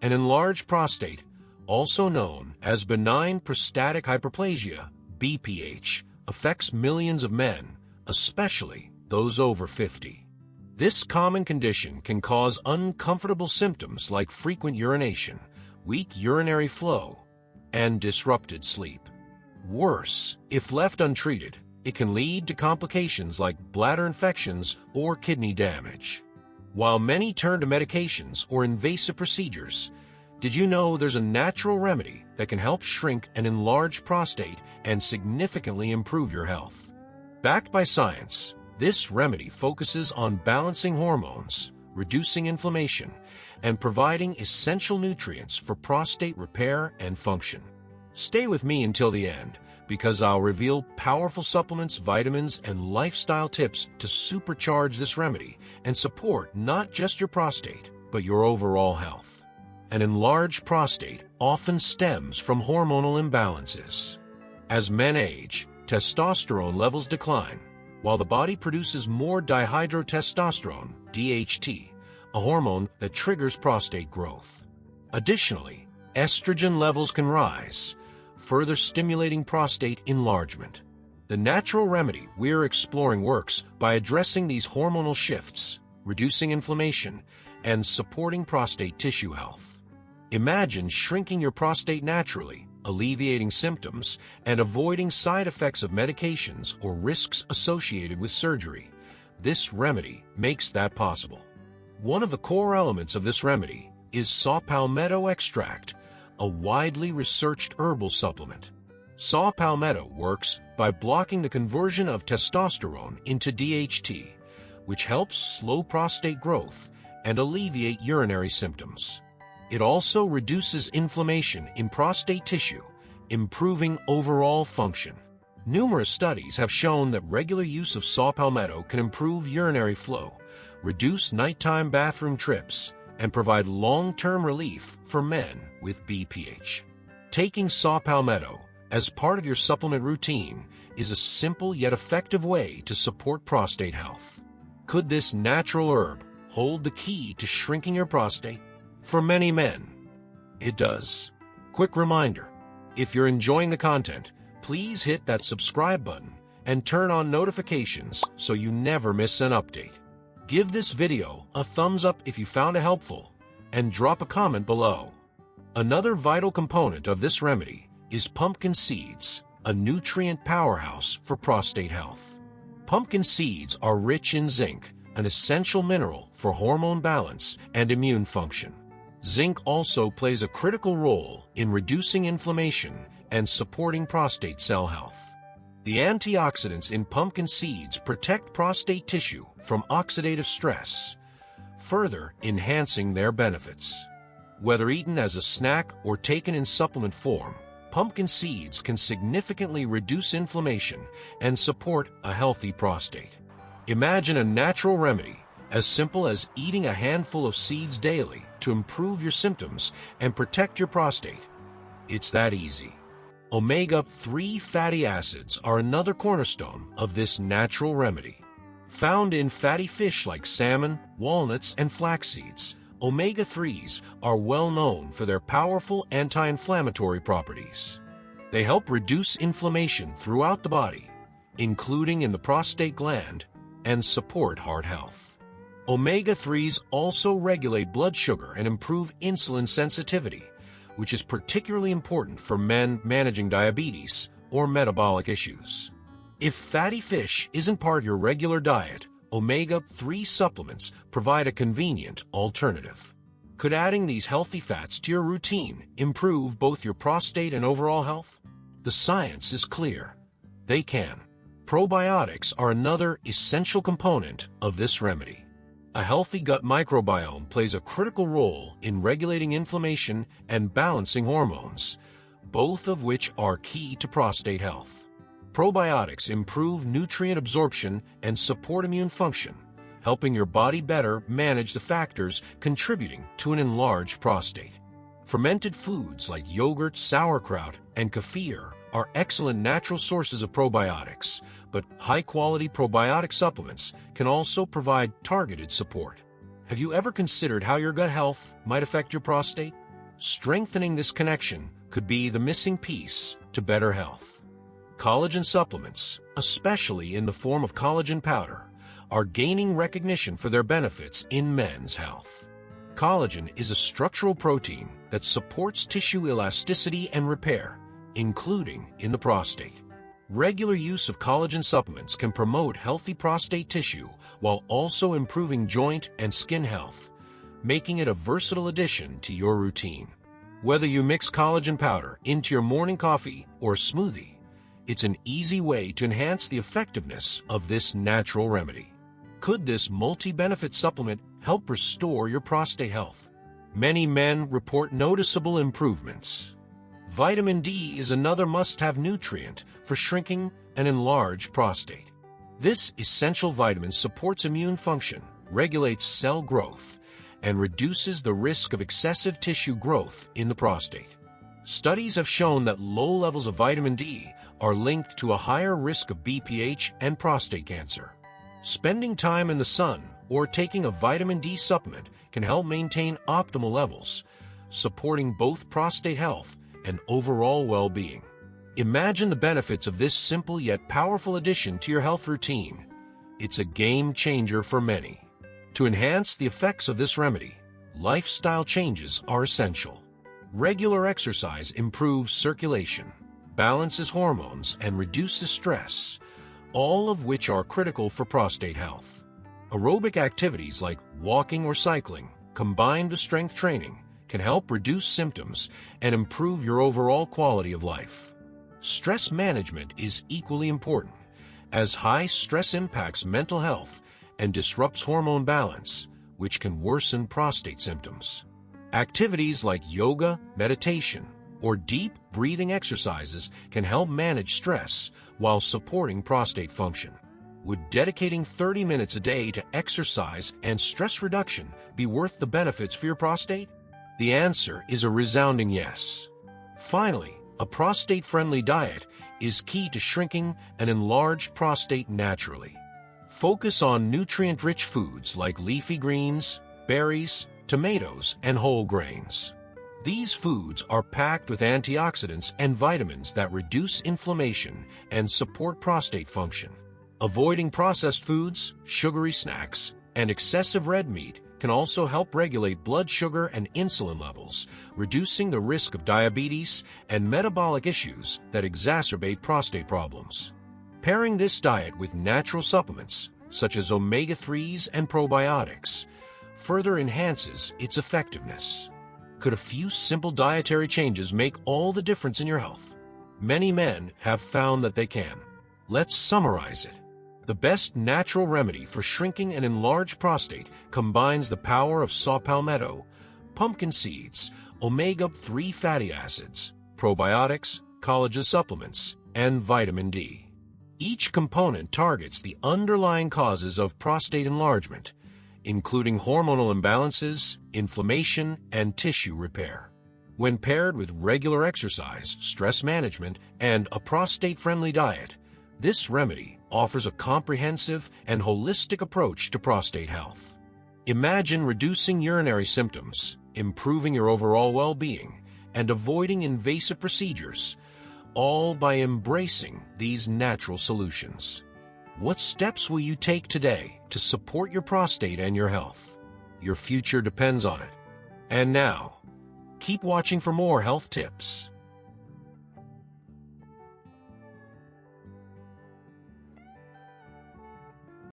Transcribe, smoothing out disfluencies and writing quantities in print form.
An enlarged prostate, also known as benign prostatic hyperplasia, BPH, affects millions of men, especially those over 50. This common condition can cause uncomfortable symptoms like frequent urination, weak urinary flow, and disrupted sleep. Worse, if left untreated, it can lead to complications like bladder infections or kidney damage. While many turn to medications or invasive procedures, did you know there's a natural remedy that can help shrink an enlarged prostate and significantly improve your health? Backed by science, this remedy focuses on balancing hormones, reducing inflammation, and providing essential nutrients for prostate repair and function. Stay with me until the end, because I'll reveal powerful supplements, vitamins, and lifestyle tips to supercharge this remedy and support not just your prostate, but your overall health. An enlarged prostate often stems from hormonal imbalances. As men age, testosterone levels decline, while the body produces more dihydrotestosterone, DHT, a hormone that triggers prostate growth. Additionally, estrogen levels can rise, further stimulating prostate enlargement. The natural remedy we're exploring works by addressing these hormonal shifts, reducing inflammation, and supporting prostate tissue health. Imagine shrinking your prostate naturally, alleviating symptoms, and avoiding side effects of medications or risks associated with surgery. This remedy makes that possible. One of the core elements of this remedy is saw palmetto extract, a widely researched herbal supplement. Saw palmetto works by blocking the conversion of testosterone into DHT, which helps slow prostate growth and alleviate urinary symptoms. It also reduces inflammation in prostate tissue, improving overall function. Numerous studies have shown that regular use of saw palmetto can improve urinary flow, reduce nighttime bathroom trips, and provide long-term relief for men with BPH. Taking saw palmetto as part of your supplement routine is a simple yet effective way to support prostate health. Could this natural herb hold the key to shrinking your prostate? For many men, it does. Quick reminder, if you're enjoying the content, please hit that subscribe button and turn on notifications so you never miss an update. Give this video a thumbs up if you found it helpful, and drop a comment below. Another vital component of this remedy is pumpkin seeds, a nutrient powerhouse for prostate health. Pumpkin seeds are rich in zinc, an essential mineral for hormone balance and immune function. Zinc also plays a critical role in reducing inflammation and supporting prostate cell health. The antioxidants in pumpkin seeds protect prostate tissue from oxidative stress, further enhancing their benefits. Whether eaten as a snack or taken in supplement form, pumpkin seeds can significantly reduce inflammation and support a healthy prostate. Imagine a natural remedy as simple as eating a handful of seeds daily to improve your symptoms and protect your prostate. It's that easy. Omega-3 fatty acids are another cornerstone of this natural remedy. Found in fatty fish like salmon, walnuts, and flax seeds, omega-3s are well known for their powerful anti-inflammatory properties. They help reduce inflammation throughout the body, including in the prostate gland, and support heart health. Omega-3s also regulate blood sugar and improve insulin sensitivity, which is particularly important for men managing diabetes or metabolic issues. If fatty fish isn't part of your regular diet, omega-3 supplements provide a convenient alternative. Could adding these healthy fats to your routine improve both your prostate and overall health? The science is clear. They can. Probiotics are another essential component of this remedy. A healthy gut microbiome plays a critical role in regulating inflammation and balancing hormones, both of which are key to prostate health. Probiotics improve nutrient absorption and support immune function, helping your body better manage the factors contributing to an enlarged prostate. Fermented foods like yogurt, sauerkraut, and kefir are excellent natural sources of probiotics, but high-quality probiotic supplements can also provide targeted support. Have you ever considered how your gut health might affect your prostate? Strengthening this connection could be the missing piece to better health. Collagen supplements, especially in the form of collagen powder, are gaining recognition for their benefits in men's health. Collagen is a structural protein that supports tissue elasticity and repair, including in the prostate. Regular use of collagen supplements can promote healthy prostate tissue while also improving joint and skin health, making it a versatile addition to your routine. Whether you mix collagen powder into your morning coffee or smoothie, it's an easy way to enhance the effectiveness of this natural remedy. Could this multi-benefit supplement help restore your prostate health? Many men report noticeable improvements. Vitamin D is another must-have nutrient for shrinking an enlarged prostate. This essential vitamin supports immune function, regulates cell growth, and reduces the risk of excessive tissue growth in the prostate. Studies have shown that low levels of vitamin D are linked to a higher risk of BPH and prostate cancer. Spending time in the sun or taking a vitamin D supplement can help maintain optimal levels, supporting both prostate health and overall well-being. Imagine the benefits of this simple yet powerful addition to your health routine. It's a game changer for many. To enhance the effects of this remedy, lifestyle changes are essential. Regular exercise improves circulation, balances hormones, and reduces stress, all of which are critical for prostate health. Aerobic activities like walking or cycling, combined with strength training, can help reduce symptoms and improve your overall quality of life. Stress management is equally important, as high stress impacts mental health and disrupts hormone balance, which can worsen prostate symptoms. Activities like yoga, meditation, or deep breathing exercises can help manage stress while supporting prostate function. Would dedicating 30 minutes a day to exercise and stress reduction be worth the benefits for your prostate? The answer is a resounding yes. Finally, a prostate-friendly diet is key to shrinking an enlarged prostate naturally. Focus on nutrient-rich foods like leafy greens, berries, tomatoes, and whole grains. These foods are packed with antioxidants and vitamins that reduce inflammation and support prostate function. Avoiding processed foods, sugary snacks, and excessive red meat can also help regulate blood sugar and insulin levels, reducing the risk of diabetes and metabolic issues that exacerbate prostate problems. Pairing this diet with natural supplements, such as omega-3s and probiotics, further enhances its effectiveness. Could a few simple dietary changes make all the difference in your health? Many men have found that they can. Let's summarize it. The best natural remedy for shrinking an enlarged prostate combines the power of saw palmetto, pumpkin seeds, omega-3 fatty acids, probiotics, collagen supplements, and vitamin D. Each component targets the underlying causes of prostate enlargement, including hormonal imbalances, inflammation, and tissue repair. When paired with regular exercise, stress management, and a prostate-friendly diet, this remedy offers a comprehensive and holistic approach to prostate health. Imagine reducing urinary symptoms, improving your overall well-being, and avoiding invasive procedures, all by embracing these natural solutions. What steps will you take today to support your prostate and your health? Your future depends on it. And now, keep watching for more health tips.